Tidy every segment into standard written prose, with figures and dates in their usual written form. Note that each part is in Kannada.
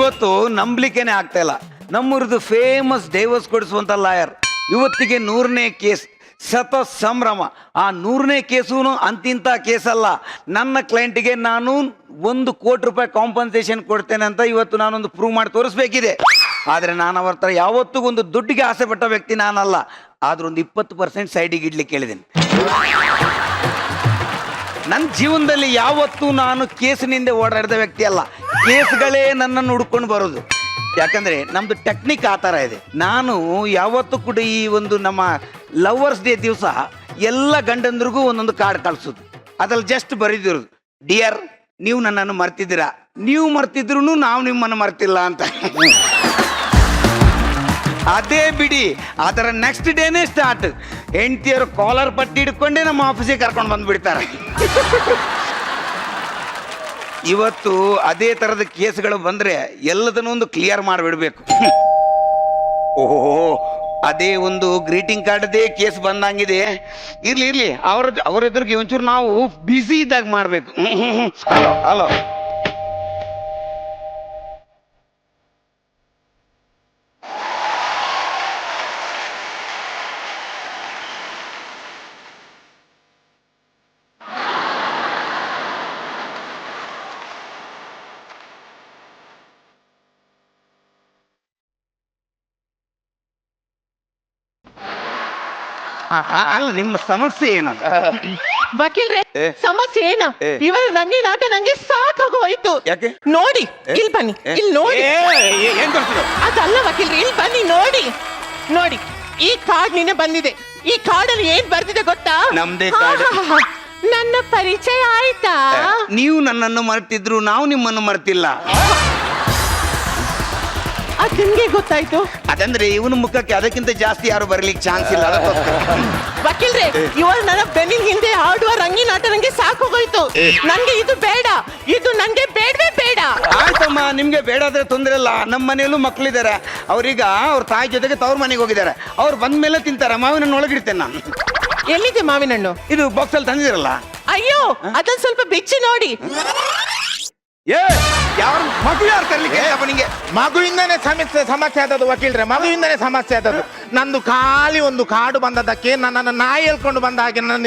ಇವತ್ತು ನಂಬಲಿಕ್ಕೇನೆ ಆಗ್ತಾ ಇಲ್ಲ. ನಮ್ಮೂರದು ಫೇಮಸ್ ಡೈವರ್ಸ್ ಕೊಡಿಸುವಂತ ಲಾಯರ್ ಇವತ್ತಿಗೆ 100ನೇ ಕೇಸ್, ಸತ ಸಂಭ್ರಮ. ಆ 100ನೇ ಕೇಸು ಅಂತಿಂತ ಕೇಸಲ್ಲ. ನನ್ನ ಕ್ಲೈಂಟಿಗೆ ನಾನು 1 ಕೋಟಿ ರೂಪಾಯಿ ಕಾಂಪನ್ಸೇಷನ್ ಕೊಡ್ತೇನೆ ಅಂತ ಇವತ್ತು ನಾನೊಂದು ಪ್ರೂವ್ ಮಾಡಿ ತೋರಿಸ್ಬೇಕಿದೆ. ಆದರೆ ನಾನು ಅವ್ರ ಹತ್ರ ಯಾವತ್ತೂ ಒಂದು ದುಡ್ಡಿಗೆ ಆಸೆ ಪಟ್ಟ ವ್ಯಕ್ತಿ ನಾನಲ್ಲ. ಆದ್ರೂ ಒಂದು 20% ಸೈಡಿಗೆ ಇಡ್ಲಿಕ್ಕೆ ಹೇಳಿದ್ದೇನೆ. ನನ್ನ ಜೀವನದಲ್ಲಿ ಯಾವತ್ತೂ ನಾನು ಕೇಸಿನಿಂದ ಓಡಾಡಿದ ವ್ಯಕ್ತಿ ಅಲ್ಲ. ಕೇಸ್ಗಳೇ ನನ್ನನ್ನು ಹುಡ್ಕೊಂಡು ಬರೋದು. ಯಾಕಂದ್ರೆ ನಮ್ದು ಟೆಕ್ನಿಕ್ ಆ ಥರ ಇದೆ. ನಾನು ಯಾವತ್ತೂ ಕೂಡ ಈ ಒಂದು ನಮ್ಮ ಲವರ್ಸ್ ಡೇ ದಿವಸ ಎಲ್ಲ ಗಂಡಂದ್ರಿಗೂ ಒಂದೊಂದು ಕಾರ್ಡ್ ಕಳಿಸೋದು. ಅದ್ರಲ್ಲಿ ಜಸ್ಟ್ ಬರೀದಿರೋದು, ಡಿಯರ್ ನೀವು ನನ್ನನ್ನು ಮರ್ತಿದ್ದೀರಾ, ನೀವು ಮರ್ತಿದ್ರು ನಾವು ನಿಮ್ಮನ್ನು ಮರ್ತಿಲ್ಲ ಅಂತ. ಅದೇ ಬಿಡಿ, ಅದರ ನೆಕ್ಸ್ಟ್ ಡೇನೇ ಸ್ಟಾರ್ಟ್. ಹೆಂಡತಿಯರು ಕಾಲರ್ ಪಟ್ಟಿ ಹಿಡ್ಕೊಂಡೇ ನಮ್ಮ ಆಫೀಸಿಗೆ ಕರ್ಕೊಂಡು ಬಂದ್ಬಿಡ್ತಾರೆ. ಇವತ್ತು ಅದೇ ಥರದ ಕೇಸ್ಗಳು ಬಂದರೆ ಎಲ್ಲದನ್ನೂ ಒಂದು ಕ್ಲಿಯರ್ ಮಾಡಿಬಿಡ್ಬೇಕು. ಓಹೋ, ಅದೇ ಒಂದು ಗ್ರೀಟಿಂಗ್ ಕಾರ್ಡ್ದೇ ಕೇಸ್ ಬಂದಂಗಿದೆ. ಇರ್ಲಿ ಅವ್ರ ಎದುರಿಗೆ ಒಂಚೂರು ನಾವು ಬ್ಯುಸಿ ಇದ್ದಾಗ ಮಾಡಬೇಕು. ಹಲೋ ಅಲ್ಲ, ನಿಮ್ಮ ಸಮಸ್ಯೆ ಏನಂತ? ವಕೀಲ್ರೆ, ಸಮಸ್ಯೆ ಏನು? ಇವರ ರಂಗಿ ನಾಟ ನಂಗೆ ಸಾಕಾಗೋಯ್ತು. ಯಾಕೆ? ನೋಡಿ, ಇಲ್ಲಿ ಬನ್ನಿ, ಇಲ್ಲಿ ನೋಡಿ. ಏನ್ ತೋರಿಸಿದ್ರು? ಅದಲ್ಲ ವಕೀಲ್ರೆ, ಇಲ್ಲಿ ಬನ್ನಿ, ನೋಡಿ ನೋಡಿ. ಈ ಕಾರ್ಡ್ ನಿನ್ನೆ ಬಂದಿದೆ. ಈ ಕಾರ್ಡ್ ಅಲ್ಲಿ ಏನ್ ಬರ್ದಿದೆ ಗೊತ್ತಾ? ನಮ್ದೇ ಕಾರ್ಡ್. ನನ್ನ ಪರಿಚಯ ಆಯ್ತಾ? ನೀವು ನನ್ನನ್ನು ಮರ್ತಿದ್ರು ನಾವು ನಿಮ್ಮನ್ನು ಮರ್ತಿಲ್ಲ. ಅದ್ ನಿಮ್ಗೆ ಗೊತ್ತಾಯ್ತು? ಅದಂದ್ರೆ ಇವನ ಮುಖಕ್ಕೆ ಅದಕ್ಕಿಂತ ಜಾಸ್ತಿ ಯಾರು ಬರ್ಲಿಕ್ಕೆ ಚಾನ್ಸ್ ಇಲ್ಲ. ವಕೀಲ್ರೆ, ಇವರು ನನ್ನ ಬೆನ್ನಿನ ಹಿಂದೆ ಆಡುವ ರಂಗಿ ನಾಟ ನಂಗೆ ಸಾಕೋಗೋಯ್ತು. ನಂಗೆ ಇದು ಬೇಡ, ಇದು ನಂಗೆ ಬೇಡವೇ ಬೇಡ. ಆಯ್ತಮ್ಮ, ನಿಮ್ಗೆ ಬೇಡ ಆದ್ರೆ ತೊಂದ್ರೆ ಇಲ್ಲ. ನಮ್ಮ ಮನೆಯಲ್ಲೂ ಮಕ್ಕಳಿದ್ದಾರೆ. ಅವ್ರೀಗ ಅವ್ರ ತಾಯಿ ಜೊತೆಗೆ ತವ್ರ ಮನೆಗೆ ಹೋಗಿದ್ದಾರೆ. ಅವ್ರು ಬಂದ ಮೇಲೆ ತಿಂತಾರೆ. ಮಾವಿನ ಒಳಗಿಡ್ತೇನೆ ನಾನು. ಎಲ್ಲಿದೆ ಮಾವಿನ ಹಣ್ಣು? ಇದು ಬಾಕ್ಸ್ ಅಲ್ಲಿ ತಂದಿದಿರಲ್ಲ. ಅಯ್ಯೋ, ಅದನ್ನ ಸ್ವಲ್ಪ ಬಿಚ್ಚಿ ನೋಡಿ. ಯಾವ ಮಗು ಯಾರು ತರ್ಲಿಕ್ಕೆ ನಿಂಗೆ? ಮಗುವಿಂದನೇ ಸಮಸ್ಯೆ ಆದದ್ದು ವಕೀಲ್ರೆ, ಮಗುವಿಂದನೇ ಸಮಸ್ಯೆ ಆದದ್ದು. ನಂದು ಖಾಲಿ ಒಂದು ಕಾಡು ಬಂದದಕ್ಕೆ ನನ್ನನ್ನು ನಾಯಿ ಹೇಳ್ಕೊಂಡು ಬಂದ ಹಾಗೆ ನನ್ನ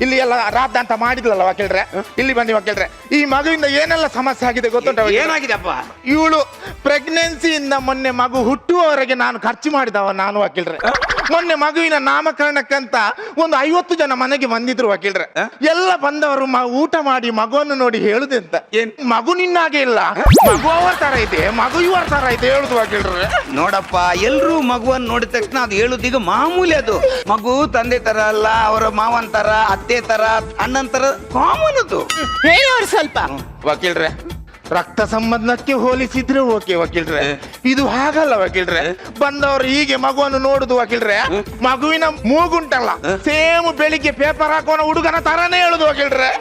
ಇಲ್ಲಿ ಎಲ್ಲ ರಾಧ ಅಂತ ಮಾಡಿದ್ಲಲ್ಲ ವಕೀಲ್ರೆ. ಇಲ್ಲಿ ಬನ್ನಿ ವಕೀಲ್ರೆ, ಈ ಮಗುವಿಂದ ಏನೆಲ್ಲ ಸಮಸ್ಯೆ ಆಗಿದೆ ಗೊತ್ತುಂಟ? ಏನಾಗಿದೆಪ್ಪ? ಇವಳು ಪ್ರೆಗ್ನೆನ್ಸಿಯಿಂದ ಮೊನ್ನೆ ಮಗು ಹುಟ್ಟುವವರೆಗೆ ನಾನು ಖರ್ಚು ಮಾಡಿದವ ನಾನು ವಕೀಲ್ರೆ. ಮೊನ್ನೆ ಮಗುವಿನ ನಾಮಕರಣಕ್ಕಂತ ಒಂದು 50 ಜನ ಮನೆಗೆ ಬಂದಿದ್ರು ವಕೀಲ್ರೆ. ಎಲ್ಲ ಬಂದವರು ಊಟ ಮಾಡಿ ಮಗುವನ್ನು ನೋಡಿ ಹೇಳುದೆಂತ, ಮಗು ನಿನ್ನಾಗೆ ಇಲ್ಲ, ಮಗು ಅವರ ತರ ಇದೆ, ಮಗು ಇವರ ತರ ಇದೆ ಹೇಳುದು ವಕೀಲ್ರೆ. ನೋಡಪ್ಪ, ಎಲ್ರೂ ಮಗುವನ್ನು ನೋಡಿದ ತಕ್ಷಣ ಅದು ಹೇಳುದು ಈಗ ಮಾಮೂಲಿ. ಅದು ಮಗು ತಂದೆ ತರ ಅಲ್ಲ, ಅವರ ಮಾವನ್ ತರ, ಅತ್ತೆ ತರ, ಅಣ್ಣನ್ ತರ ಕಾಮನ್ ಅದು. ಹೇಳಿ ಅವ್ರು ಸ್ವಲ್ಪ. ವಕೀಲ್ರೆ, ರಕ್ತ ಸಂಬಂಧಕ್ಕೆ ಹೋಲಿಸಿದ್ರೆ ಓಕೆ ವಕೀಲ್ರೆ, ಇದು ಹಾಗಲ್ಲ ವಕೀಲ್ರೆ. ಬಂದವರು ಹೀಗೆ ಮಗುವನ್ನು ನೋಡುದು ವಕೀಲ್ರೆ. ಮಗುವಿನ ಮೂಗುಂಟಲ್ಲ, ಸೇಮ್ ಬೆಳಿಗ್ಗೆ ಪೇಪರ್ ಹಾಕೋನ ಹುಡುಗನ ತರಾನೇ ಹೇಳುದು ವಕೀಲ್ರೆ.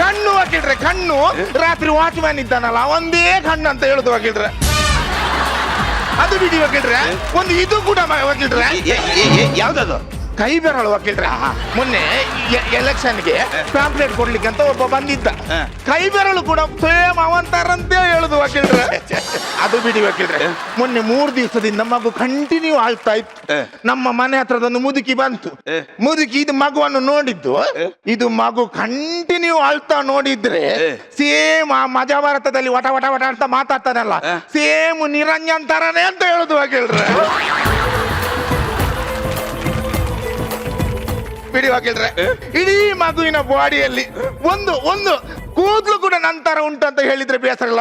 ಕಣ್ಣು ವಕೀಲ್ರೆ, ಕಣ್ಣು ರಾತ್ರಿ ವಾಚ್ಮ್ಯಾನ್ ಇದ್ದಾನಲ್ಲ ಒಂದೇ ಕಣ್ಣು ಅಂತ ಹೇಳುದು ವಕೀಲ್ರೆ. ಅದು ಬಿಡಿ ವಕೀಲ್ರೆ, ಒಂದು ಇದು ಕೂಡ ವಕೀಲ್ರೆ. ಯಾವ್ದದು? ಕೈ ಬೆರಳು ವಕೀಲ್ರೆ. ಮೊನ್ನೆ ಎಲೆಕ್ಷನ್ಗೆ ಪ್ಯಾಂಪ್ಲೆಟ್ ಕೊಡ್ಲಿಕ್ಕೆ ಅಂತ ಒಬ್ಬ ಬಂದಿದ್ದ. ಕೈ ಬೆರಳು ಕೂಡ ಸೇಮ್ ಅವಂತಾರಂತೆ ಹೇಳುದು ವಕೀಲ್ರೆ. ಅದು ಬಿಡಿ ವಕೀಲ್ರೆ, ಮೊನ್ನೆ 3 ದಿವಸದಿಂದ ಮಗು ಕಂಟಿನ್ಯೂ ಆಳ್ತಾ ಇತ್ತು. ನಮ್ಮ ಮನೆ ಹತ್ರದೊಂದು ಮುದುಕಿ ಬಂತು. ಮುದುಕಿ ಇದು ಮಗುವನ್ನು ನೋಡಿದ್ದು. ಇದು ಮಗು ಕಂಟಿನ್ಯೂ ಆಳ್ತಾ ನೋಡಿದ್ರೆ ಸೇಮ್ ಆ ಮಜಾ ಭಾರತದಲ್ಲಿ ವಟ ವಟ ವಟ ಅಂತ ಮಾತಾಡ್ತಾನಲ್ಲ, ಸೇಮ್ ನಿರಂಜನ್ ತರನೇ ಅಂತ ಹೇಳುದು ವಕೀಲ್ರೆ. ಬಿಡಿ ವಕೀಲ್ರೆ, ಇಡೀ ಮಗುವಿನ ಬಾಡಿಯಲ್ಲಿ ಒಂದು ಒಂದು ಕೂದಲು ಕೂಡ ನಂತರ ಉಂಟಂತ ಹೇಳಿದ್ರೆ ಬೇಸರ ಇಲ್ಲ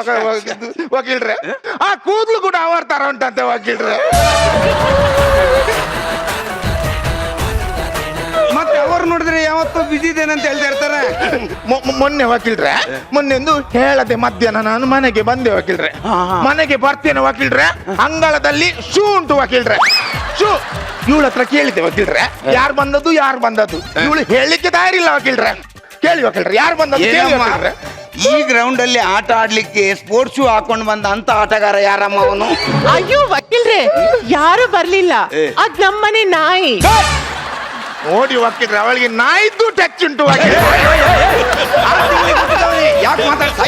ವಕೀಲ್ರೆ. ಆ ಕೂದಲು ಕೂಡ ಅವರ ತರ ಉಂಟಂತೆ ವಕೀಲ್ರೆ. ಮತ್ತೆ ಅವರು ನೋಡಿದ್ರೆ ಯಾವತ್ತೂ ಬಿಸಿ ಇದ್ದೇನೆ ಅಂತ ಹೇಳ್ತಾ ಇರ್ತಾರೆ. ಮೊನ್ನೆ ವಕೀಲ್ರೆ, ಮೊನ್ನೆ ಒಂದು ಹೇಳದೆ ಮಧ್ಯಾಹ್ನ ನಾನು ಮನೆಗೆ ಬಂದೆ ವಕೀಲ್ರೆ. ಮನೆಗೆ ಬರ್ತೇನೆ ವಕೀಲ್ರೆ, ಅಂಗಳದಲ್ಲಿ ಶೂ ಉಂಟು ವಕೀಲ್ರೆ, ಶೂ. ಇವಳ ಹತ್ರ ಕೇಳಿದ್ದೆ ವಕೀಲ್ರೆ, ಯಾರು ಬಂದದ್ದು ಯಾರು ಬಂದದ್ದು. ಇವಳು ಹೇಳಲಿಕ್ಕೆ ತಯಾರಿಲ್ಲ ವಕೀಲ್ರೆ. ಕೇಳಿ ವಕೀಲ್ರೆ, ಯಾರು ಬಂದದ್ದು? ಈ ಗ್ರೌಂಡ್ ಅಲ್ಲಿ ಆಟ ಆಡ್ಲಿಕ್ಕೆ ಸ್ಪೋರ್ಟ್ಸ್ ಶೂ ಹಾಕೊಂಡು ಬಂದ ಅಂತ ಆಟಗಾರ ಯಾರಮ್ಮ ಅವನು? ಅಯ್ಯೋ ವಕೀಲ್ರೆ, ಯಾರು ಬರ್ಲಿಲ್ಲ, ಅದ್ ನಮ್ಮನೆ ನಾಯಿ. ನೋಡಿ ವಕೀಲ್ರೆ, ಅವಳಿಗೆ ನಾಯಿದ್ದು ಟಚ್ ಉಂಟು. ಯಾಕೆ ಮಾತಾಡ್ತಾ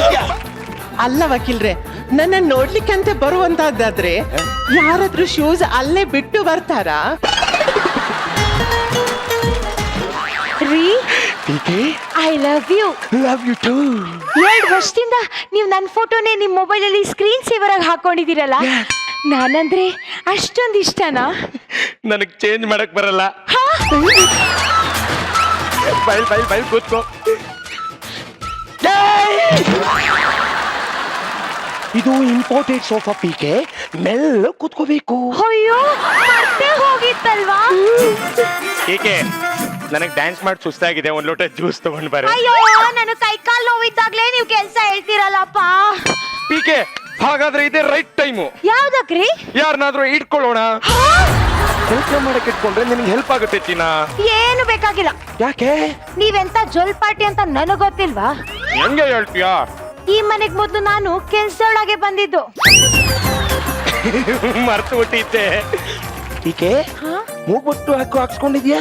ಅಲ್ಲ ವಕೀಲ್ರೆ, ನನ್ನ ನೋಡ್ಲಿಕ್ಕಂತ ಬರುವಂತದ್ದಾದ್ರೆ ಯಾರಾದ್ರೂ ಶೂಸ್ ಅಲ್ಲೇ ಬಿಟ್ಟು ಬರ್ತಾರಾ? ರೀ PK I love you. Love you too. 2 ವರ್ಷದಿಂದ ನೀವು ನನ್ನ ಫೋಟೋನೇ ನಿಮ್ಮ ಮೊಬೈಲಲ್ಲಿ ಸ್ಕ್ರೀನ್ ಸೇವರ್ ಆಗಿ ಹಾಕೊಂಡಿದ್ದೀರಲ್ಲ, ನಾನಂದ್ರೆ ಅಷ್ಟೊಂದು ಇಷ್ಟನಾ? ನನಗ್ ಚೇಂಜ್ ಮಾಡಕ್ ಬರಲ್ಲ. ಹಾ? ಬೈಲ್ ಕೂತ್ಕೋ. ಇದು ಇಂಪೋರ್ಟೆಡ್ ಸೋಫಾ ಪೀಕೆ, ಮೆಲ್ಲ ಕೂತ್ಕೋಬೇಕು. ಅಯ್ಯೋ ಮತ್ತೆ ಹೋಗಿತ್ತಲ್ವಾ? ಪೀಕೆ ನನಗ್ ಡ್ಯಾನ್ಸ್ ಮಾಡಿ ಸುಸ್ತಾಗಿದೆ, ಒಂದ್ ಲೋಟ ಜ್ಯೂಸ್ ತಗೊಂಡ್ ಬರ. ಅಯ್ಯೋ ನಾನು ಕೈ ಕಾಲು ನೋವಿದ್ದಾಗ್ಲೇ ನೀವು ಕೆಲಸ ಹೇಳ್ತೀರಲ್ಲಪ್ಪ. ಪೀಕೆ ಹಾಗಾದ್ರೆ ಇದೇ ರೈಟ್ ಟೈಮು. ಯಾವ್ದಕ್ರಿ? ಯಾರನ್ನಾದ್ರೂ ಇಟ್ಕೊಳ್ಳೋಣ. ಕೆಲಸ ಮಾಡಕ್ ಇಟ್ಕೊಂಡ್ರೆ ನಿನಗೆ ಹೆಲ್ಪ್ ಆಗುತ್ತೆ ಚಿನ್ನ. ಏನು ಬೇಕಾಗಿಲ್ಲ. ಯಾಕೆ? ನೀವೆಂತ ಜೋಲ್ ಪಾರ್ಟಿ ಅಂತ ನನಗ್ ಗೊತ್ತಿಲ್ವಾ? ಹೆಂಗೆ ಹೇಳ್ತೀಯಾ? ಈ ಮನೆಗ್ ಮೊದ್ಲು ನಾನು ಕೆಲ್ಸದೊಳಗೆ ಬಂದಿದ್ದು. ಮರ್ತು ಬಿಟ್ಟಿದ್ದೆ. ಪೀಕೆ ಮೂಗ್ಬಿಟ್ಟು ಹಾಕ್ಸ್ಕೊಂಡಿದ್ಯಾ?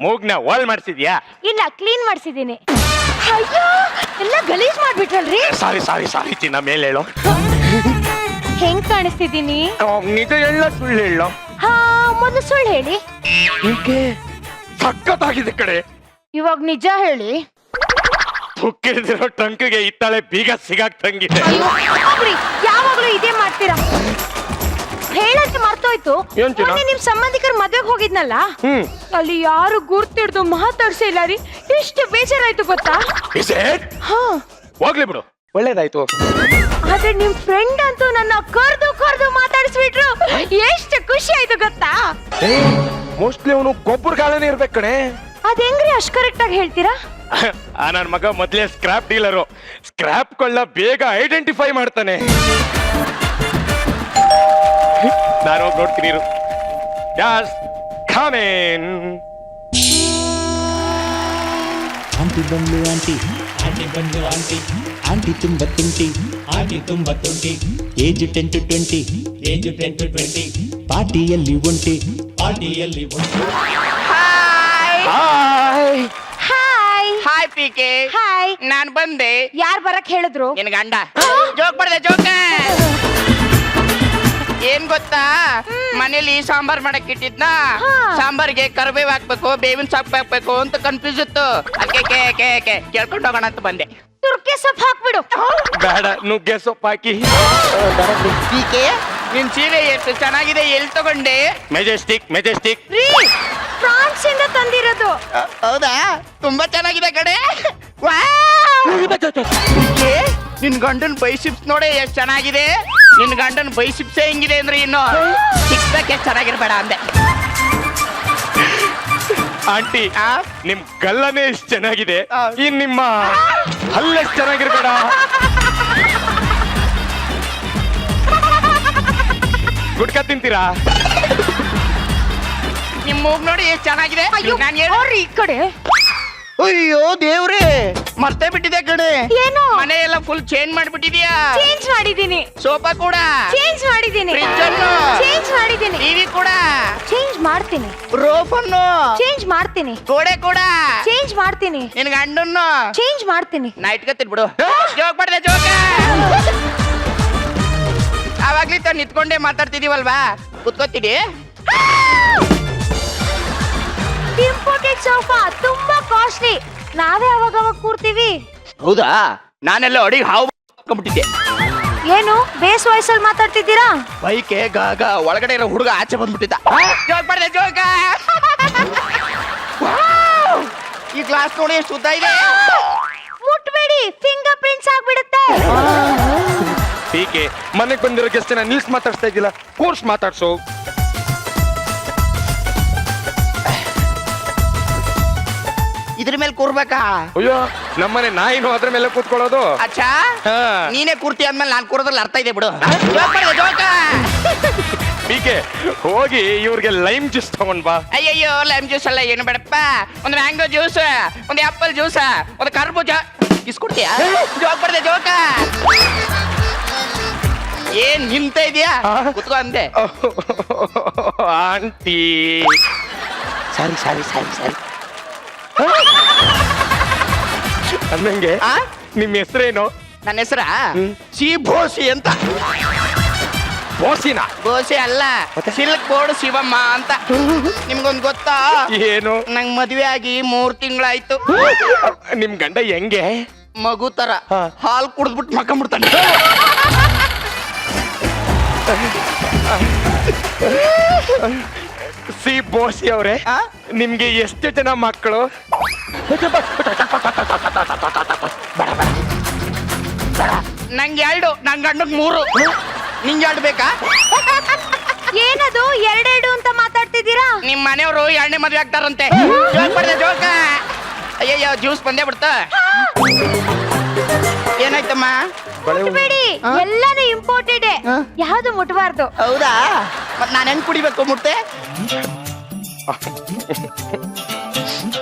ಮೂಗ್ನ ವಾಲ್ ಮಾಡ್ಸಿದ್ಯಾ? ಇಲ್ಲ, ಕ್ಲೀನ್ ಮಾಡ್ಸಿದೀನಿ. ಅಯ್ಯೋ ಎಲ್ಲ ಗಲೀಜ್ ಮಾಡ್ಬಿಟ್ರಲ್ರಿ. ಸಾರಿ ಚಿನ್ನ, ಮೇಲೆ ಹೇಳೋ. ಹೆಂಗ್ ಕಾಣಿಸ್ತಿದ್ದೀನಿ? ನಿಜ ಹೇಳ ಸುಳ್ಳು ಹೇಳೋ? ಹಾ ಮೊದ್ಲು ಸುಳ್ಳು ಹೇಳಿ. ಪೀಕೆ ಸಖತ್ತಾಗಿದೆ ಕಡೆ. ಇವಾಗ ನಿಜ ಹೇಳಿ. ಹುಕ್ಕಿಡಿದಿರೋ ಟಂಕಿಗೆ ಇತ್ತಾಳೆ ಬೀಗ ಸಿಗಾಕ್ತಂಗಿದೆ. ಅಯ್ಯೋ ಹೋಗ್ರಿ, ಯಾವಾಗ್ಲೂ ಇದೇ ಮಾಡ್ತೀರಾ. ಹೇಳಕ್ಕೆ ಮರ್ತೋಯ್ತು, ಏನ್ ಚಿನ್ನ? ಮೊನ್ನೆ ನಿಮ್ ಸಂಬಂಧಿಕರ ಮದ್ವೆಗೆ ಹೋಗಿದ್ನಲ್ಲ, ಅಲ್ಲಿ ಯಾರು ಗುರ್ತಿಡ್ದು ಮಾತಾಡ್ಸಿಲ್ಲ ರೀ. ಎಷ್ಟು ಬೇಜಾರಾಯ್ತು ಗೊತ್ತಾ? ಹಾ ಹೋಗ್ಲಿ ಬಿಡು, ಒಳ್ಳೇದಾಯ್ತು. ಆದ್ರೆ ನಿಮ್ ಫ್ರೆಂಡ್ ಅಂತೂ ನನ್ನ ಕರ್ದು ಮಾತಾಡಿಸ್ಬಿಟ್ರು. ಎಷ್ಟು ಖುಷಿ ಆಯ್ತು ಗೊತ್ತಾ? ಮೋಸ್ಟ್ಲಿ ಅವನು ಗೊಬ್ಬರ ಗಾಳನೇ ಇರ್ಬೇಕು ಕಣೆ. ಅದ್ ಹೆಂಗ್ರಿ ಅಷ್ಟ್ ಕರೆಕ್ಟ್ ಆಗಿ ಹೇಳ್ತೀರಾ? ನನ್ನ ಮಗ ಮೊದ್ಲೇ ಸ್ಕ್ರಾಪ್ ಡೀಲರು. ಸ್ಕ್ರಾಪ್ ಕೊಳ್ಳ ಬೇಗ ಐಡೆಂಟಿಫೈ ಮಾಡ್ತಾನೆ. ನಾನು ಹೋಗಿ ನೋಡ್ತೀನಿ. ಆಂಟಿ ಬಂದ್ಲು ಆಂಟಿ, ಆಂಟಿ ಬಂದ್ಲು ಆಂಟಿ, ಆಂಟಿ ತುಂಬ ತುಂಟಿ, ಆಂಟಿ ತುಂಬ ತುಂಟಿ. Age 10 to 20, age 10 to 20. ಪಾರ್ಟಿಯಲ್ಲಿ ಒಂಟಿ, ಪಾರ್ಟಿಯಲ್ಲಿ ಒಂಟಿ. Hi hi PK. ಹಾಯ್. ನಾನ್ ಬಂದೆ. ಯಾರ್ ಬರಕ್ ಹೇಳಿದ್ರು? ನಿನ್ ಗಂಡ. ಜೋಕ್ ಬರ್ದೆ ಜೋಕ. ಏನ್ ಗೊತ್ತಾ, ಮನೇಲಿ ಸಾಂಬಾರ್ ಮಾಡಕ್ ಇಟ್ಟಿದ್ನ. ಸಾಂಬಾರ್ಗೆ ಕರಿಬೇವು ಹಾಕ್ಬೇಕು, ಬೇವಿನ ಸೊಪ್ಪು ಹಾಕ್ಬೇಕು ಅಂತ ಕನ್ಫ್ಯೂಸ್ ಇತ್ತು. ಅದಕ್ಕೆ ಕೇಳ್ಕೊಂಡು ಹೋಗೋಣ ಅಂತ ಬಂದೆ. ತುರ್ಕೆ ಸೊಪ್ಪು ಹಾಕ್ಬಿಡು. ಬೇಡ, ನುಗ್ಗೆ ಸೊಪ್ಪು ಹಾಕಿ. ಪೀಕೆ ನಿನ್ ಸೀರೆ ಎಷ್ಟು ಚೆನ್ನಾಗಿದೆ, ಎಲ್ಲಿ ತಗೊಂಡೆ? ಮೆಜೆಸ್ಟಿಕ್. ರೀ ಫ್ರಾನ್ಸ್ ಇಂದ ತಂದಿರೋದು. ಹೌದಾ? ತುಂಬಾ ಚೆನ್ನಾಗಿದೆ ಕಡೆ. ನಿನ್ ಗಂಡನ್ ಬೈಸಿಪ್ಸ್ ನೋಡಿ ಎಷ್ಟ್ ಚೆನ್ನಾಗಿದೆ. ನಿನ್ ಗಂಡನ್ ಬೈಸಿಪ್ಸ್ ಹೆಂಗಿದೆ ಅಂದ್ರೆ ಇನ್ನು ಸಿಕ್ಸ್ ಪ್ಯಾಕ್ ಎಷ್ಟ್ ಚೆನ್ನಾಗಿರ್ಬೇಡ ಅಂದೆ. ಆಂಟಿ ನಿಮ್ ಗಲ್ಲನೇ ಎಷ್ಟು ಚೆನ್ನಾಗಿದೆ, ಇನ್ ನಿಮ್ಮ ಹಲ್ಲೆಷ್ಟು ಚೆನ್ನಾಗಿರ್ಬೇಡ. ಗುಡ್ಕ ತಿಂತೀರಾ? ನಿಮ್ ಮೂಗ್ ನೋಡಿ ಎಷ್ಟ್ ಚೆನ್ನಾಗಿದೆ. ನಾನ್ ನೋಡ್ರಿ ಈ ಕಡೆ. ಅಯ್ಯೋ ದೇವ್ರೇ, ಮರ್ತೇ ಬಿಟ್ಟಿದೆ ಕಡೆ. ಏನು? ಮನೆ ಎಲ್ಲ ಫುಲ್ ಚೇಂಜ್ ಮಾಡ್ಬಿಟ್ಟಿದ್ಯಾ? ಚೇಂಜ್ ಮಾಡಿದೀನಿ. ಸೋಫಾ ಕೂಡ ಚೇಂಜ್ ಮಾಡಿದೀನಿ. ಫ್ರಿಡ್ಜ್ ಅನ್ನು ಚೇಂಜ್ ಮಾಡಿದೀನಿ. ಟಿವಿ ಕೂಡ ಚೇಂಜ್ ಮಾಡ್ತೀನಿ. ರೋಫ್ ಅನ್ನು ಚೇಂಜ್ ಮಾಡ್ತೀನಿ. ಗೋಡೆ ಕೂಡ ಚೇಂಜ್ ಮಾಡ್ತೀನಿ. ನಿನ್ ಗಂಡನ್ನು ಚೇಂಜ್ ಮಾಡ್ತೀನಿ. ನೈಟ್ ಕತ್ತಿದ್ ಬಿಡು. ಜೋಕ್ ಮಾಡ್ದೆ ಜೋಕ. ಅವಾಗ್ಲಿ ತ ನಿಂತ್ಕೊಂಡೇ ಮಾತಾಡ್ತಿದೀವಲ್ವಾ, ಕುತ್ಕೋತೀನಿ. ಇಂಪೋರ್ಟೆಡ್ ಸೋಫಾ ತುಂಬಾ ಕಾಸ್ಟ್ಲಿ. ನಾವೇ ಅವಾಗ ಕೂರ್ತೀವಿ. ಹೌದಾ? ನಾನೆಲ್ಲ ಅಡಿಗೆ ಹಾವು ಹಾಕೊಂಡ್ಬಿಟ್ಟಿದ್ದೆ. ಏನು ಬೇಸ್ ವಾಯ್ಸಲ್ಲಿ ಮಾತಾಡ್ತಿದ್ದೀರಾ? ಬೈಕೆ ಗಾಗ ಒಳಗಡೆ ಇರೋ ಹುಡುಗ ಆಚೆ ಬಂದ್ಬಿಟ್ಟಿದ್ದ. ಜೋಕ್ ಮಾಡ್ದೆ ಜೋಕ. ಈ ಗ್ಲಾಸ್ ನೋಡಿ ಎಷ್ಟು ಉದ್ದ ಇದೆ. ಮುಟ್ಬೇಡಿ, ಫಿಂಗರ್ ಪ್ರಿಂಟ್ಸ್ ಆಗ್ಬಿಡುತ್ತೆ. ಟೀಕೆ ಮನೆಗೆ ಬಂದಿರೋ ಗೆಸ್ಟ್ ನಿಲ್ಸ್ ಮಾತಾಡ್ಸ್ತಾ ಇದ್ದಿಲ್ಲ, ಕೋರ್ಸ್ ಮಾತಾಡ್ಸೋ. ಇದ್ರ ಮೇಲೆ ಕೂರ್ಬೇಕಾ? ಅಯ್ಯೋ ನಮ್ಮನೆ ನಾಯಿನು ಅದ್ರ ಮೇಲೆ ಕೂತ್ಕೊಳ್ಳೋದು. ಅಚ್ಚಾ ಹಾ. ನೀನೇ ಕೂರ್ತಿ ಅಂದ್ಮೇಲೆ ನಾನ್ ಕೂರೋದ್ರಲ್ಲಿ ಅರ್ಥ ಇದೆ ಬಿಡು. ಜೋಕ್ ಮಾಡ್ದೆ ಜೋಕ. ಟೀಕೆ ಹೋಗಿ ಇವ್ರಿಗೆ ಲೈಮ್ ಜ್ಯೂಸ್ ತಗೊಂಡ್ ಬಾ. ಅಯ್ಯಯ್ಯೋ ಲೈಮ್ ಜ್ಯೂಸ್ ಅಲ್ಲ, ಏನು ಬೇಡಪ್ಪ. ಒಂದು ಮ್ಯಾಂಗೋ ಜ್ಯೂಸ್, ಒಂದು ಆಪಲ್ ಜ್ಯೂಸ್, ಒಂದು ಕರ್ಬೂಜ ಇಸ್ಕೊಡ್ತೀಯಾ? ಜೋಕ್ ಬರ್ದೆ ಜೋಕ. ಏನ್ ನಿಂತ ಇದೆಯಾ? ಕುತ್ಕೋ ಅಂದೆ. ಆಂಟಿ ಸಾರಿ. ಅಂದಂಗೆ ಆ? ನಿಮ್ ಹೆಸರೇನು? ನನ್ನ ಹೆಸರ ಸಿ ಬೋಸಿ ಅಂತ. ಬೋಸಿನ ಬೋಸಿ ಅಲ್ಲ, ಸಿಲ್ಕ್ ಬೋರ್ಡ್ ಶಿವಮ್ಮ ಅಂತ. ನಿಮ್ಗೊಂದ್ ಗೊತ್ತಾ? ಏನು? ನಂಗ್ ಮದ್ವೆ ಆಗಿ 3 ತಿಂಗಳಾಯ್ತು. ನಿಮ್ ಗಂಡ ಹೆಂಗೆ? ಮಗು ತರ ಹಾಲ್ ಕುಡಿದ್ಬಿಟ್ಟು ಮಕ್ಕಂಬಿಡ್ತಾನೆ. ಸಿ ಬೋಸಿ ಅವ್ರೆ, ಆ? ನಿಮ್ಗೆ ಎಷ್ಟು ಜನ ಮಕ್ಕಳು? ನಂಗೆ 2, ನನ್ ಗಂಡಗ್ 3. ನಿಂಗೆ 2 ಬೇಕಾ? ಏನದು ಎರಡೆರಡು ಅಂತ ಮಾತಾಡ್ತಿದ್ದೀರಾ? ನಿಮ್ ಮನೆಯವರು 2ನೇ ಮದ್ವೆ ಆಗ್ತಾರಂತೆ. ಜೋಕ್ ಬರ್ದೆ ಜೋಕ. ಅಯ್ಯಯ್ಯೋ ಜ್ಯೂಸ್ ಬಂದೇ ಬಿಡ್ತ. ಏನಾಯ್ತಮ್ಮ? ಮುಟ್ಬೇಡಿ, ಎಲ್ಲಾನು ಇಂಪೋರ್ಟೆಡ್. ಯಾವ್ದು ಮುಟ್ಬಾರ್ದು. ಹೌದಾ? ಮತ್ ನಾನ್ ಹೆಂಗ್ ಕುಡಿಬೇಕು ಮುಟ್ಟೆ?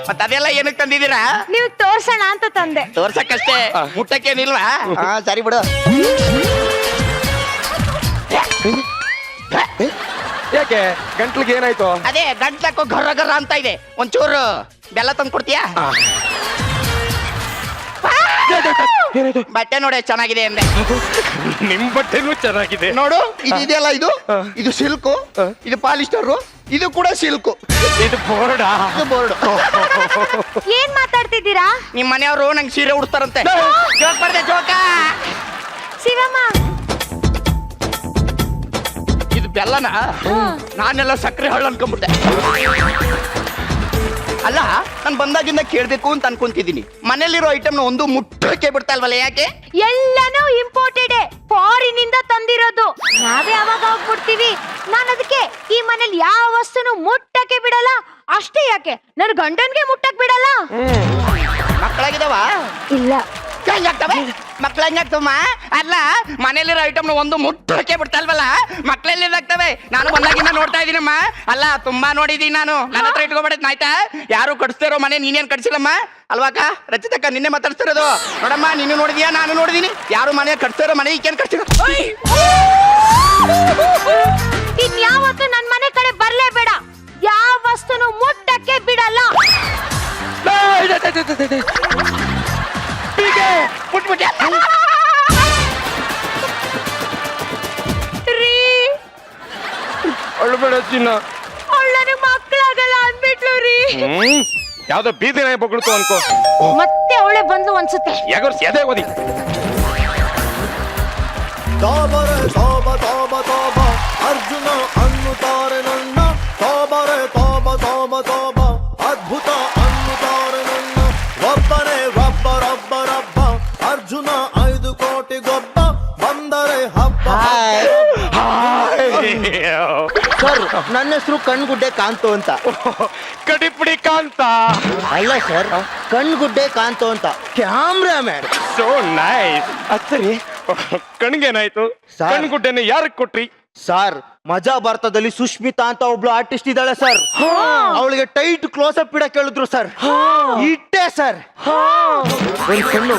ಮತ್ ಅದೆಲ್ಲ ಏನಕ್ಕೆ ತಂದಿದ್ದೀರಾ? ನೀವು ತೋರ್ಸೋಣ ಅಂತ ತಂದೆ. ತೋರ್ಸಕ್ಕಷ್ಟೇ, ಮುಟ್ಟಕ್ಕೇನಿಲ್ವಾ? ಸರಿ ಬಿಡು. ಯಾಕೆ ಗಂಟ್ಲಿಗೆ ಏನಾಯ್ತು? ಅದೇ ಗಂಟ್ಲಕ್ಕೋ ಗರ್ರ ಗರ್ರ ಅಂತ ಇದೆ. ಒಂಚೂರು ಬೆಲ್ಲ ತಂದು ಕೊಡ್ತೀಯಾ? ಬಟ್ಟೆ ನೋಡಿ ಚೆನ್ನಾಗಿದೆ ಅಂದೆ. ನಿಮ್ ಬಟ್ಟೆನೂ ಚೆನ್ನಾಗಿದೆ. ನೋಡು, ಇದೆಯಲ್ಲ, ಇದು ಸಿಲ್ಕು, ಇದು ಪಾಲಿಸ್ಟರ್, ಇದು ಕೂಡ ಸಿಲ್ಕು. ಇದು ಬೋರ್ಡಾ? ಇದು ಬೋರ್ಡ್. ಏನ್ ಮಾತಾಡ್ತಿದ್ದೀರಾ? ನಿಮ್ ಮನೆಯವರು ನಂಗೆ ಸೀರೆ ಉಡ್ತಾರಂತೆ. ಜೋಕ್ ಬರ್ದೆ ಜೋಕ. ಶಿವಮ್ಮ, ಇದು ಬೆಲ್ಲನ? ನಾನೆಲ್ಲ ಸಕ್ಕರೆ ಹಳ್ಳ ಅನ್ಕೊಂಡ್ಬಿಟ್ಟೆ. ಅಲ್ಲ, ನಾನು ಬಂದಾಗಿಂದ ಕೇಳ್ಬೇಕು ಅಂತ ಅನ್ಕೊಂತಿದ್ದೀನಿ. ಮನೇಲಿರೋ ಐಟಮ್ನ ಒಂದು ಮುಟ್ಟಕ್ಕೆ ಬಿಡ್ತಾ ಇಲ್ವಲ್ಲ, ಯಾಕೆ? ಎಲ್ಲಾನು ಇಂಪೋರ್ಟೆಡ್, ಫಾರಿನ್ ಇಂದ ತಂದಿರೋದು. ನಾವೇ ಅವಾಗ ಹೋಗ್ಬಿಡ್ತೀವಿ. ನಾನು ಅದಕ್ಕೆ ಈ ಮನೇಲಿ ಯಾವ ವಸ್ತುನು ಮುಟ್ಟಕ್ಕೆ ಬಿಡಲ್ಲ. ಅಷ್ಟೇ ಯಾಕೆ, ನನ್ನ ಗಂಡನ್ಗೆ ಮುಟ್ಟಕ್ ಬಿಡಲ್ಲ. ಮಕ್ಕಳಾಗಿದಾವ? ಇಲ್ಲ. ಹೆಂಗಾಗ್ತವೆ ಮಕ್ಳ? ಹೆಂಗಾಗ್ತವಮ್ಮ? ಅಲ್ಲ, ಮನೇಲಿರೋ ಐಟಮ್ನ ಒಂದು ಮುಟ್ಟಕ್ಕೆ ಬಿಡ್ತಾ ಇಲ್ವಲ್ಲ, ಮಕ್ಳೆಲ್ಲಿ ಆಗ್ತವೆ? ನಾನು ಬಂದಾಗಿಂದ ನೋಡ್ತಾ ಇದೀನಮ್ಮ. ಅಲ್ಲ, ತುಂಬಾ ನೋಡಿದೀನಿ ನಾನು. ನನ್ನ ಹತ್ರ ಇಟ್ಕೊಬೇಡ ಆಯ್ತಾ? ಯಾರು ಕಟ್ಸ್ತಿರೋ ಮನೆ ನೀನೇನ್ ಕಟ್ಸಿಲ್ಲಮ್ಮ ಅಲ್ವಾಕ? ರಚಿತಕ್ಕ ನಿನ್ನೆ ಮಾತಾಡ್ತಿರೋದು. ನೋಡಮ್ಮ, ನೀನು ನೋಡಿದ್ಯಾ, ನಾನು ನೋಡಿದೀನಿ. ಯಾರು ಮನೆ ಕಟ್ಸ್ತಿರೋ ಮನೆ ಈಗೇನ್ ಕಟ್ಸಿರೋ? ಇನ್ಯಾವತ್ತು ನನ್ ಮನೆ ಕಡೆ ಬರ್ಲೇಬೇಡ. ಯಾವ ವಸ್ತುನು ಮುಟ್ಟಕ್ಕೆ ಬಿಡಲ್ಲ. ಅಳ್ಬೇಡ ಚಿನ್ನ. ಅವಳನ ಮಕ್ಕಳಾಗಲ್ಲ ಅಂದ್ಬಿಟ್ಲು ರೀ. ಯಾವ್ದೋ ಬೀದಿ ನಾಯಿ ಬಗ್ಳುತ್ತು ಅನ್ಕೋ. ಮತ್ತೆ ಅವಳೆ ಬಂದು ಅನ್ಸುತ್ತೆ. ಯಾಗರ್ಸ್ ಎದೆ ಓದಿ. ತೋಬರೆ ತೋಬ ತೋಬ ತೋಬ ಅರ್ಜುನ ಅನ್ನುತ್ತಾರೆ ನನ್ನ. ತೋಬರೆ ತೋಬ ತೋಬ ತೋಬ ಅದ್ಭುತ ಅನ್ನುತ್ತಾರೆ ನನ್ನ. ಒಬ್ಬನೇ ರಬ್ಬ ರಬ್ಬ ರಬ್ಬ ಅರ್ಜುನ 5 ಕೋಟಿ ಗೊಬ್ಬ ಬಂದರೆ ಹಬ್ಬ. ಸರ್, ನನ್ನ ಹೆಸರು ಕಣ್ಗುಡ್ಡೆ ಕಾಂತು ಅಂತ. ಕಡಿಪುಡಿ ಕಾಂತ ಅಲ್ಲ ಸರ್, ಕಣ್ಗುಡ್ಡೆ ಕಾಂತು ಅಂತ, ಕ್ಯಾಮ್ರಾಮ್ಯಾನ್. So nice. ಅಚ್ಚರಿ, ಕಣ್ಗೇನಾಯ್ತು? ಸರ್. ಕಣ್ಗುಡ್ಡೆನ ಯಾರಿಗೆ ಕೊಟ್ರಿ? ಸರ್, ಮಜಾ ಭಾರತದಲ್ಲಿ ಸುಷ್ಮಿತಾ ಅಂತ ಒಬ್ಳು ಆರ್ಟಿಸ್ಟ್ ಇದ್ದಾಳೆ ಸರ್. ಅವಳಿಗೆ ಟೈಟ್ ಕ್ಲೋಸ್ ಅಪ್ ಇಡಕ್ ಹೇಳಿದ್ರು ಸರ್. ಇಟ್ಟೆ ಸರ್. ಒಂದು ಕಣ್ಣು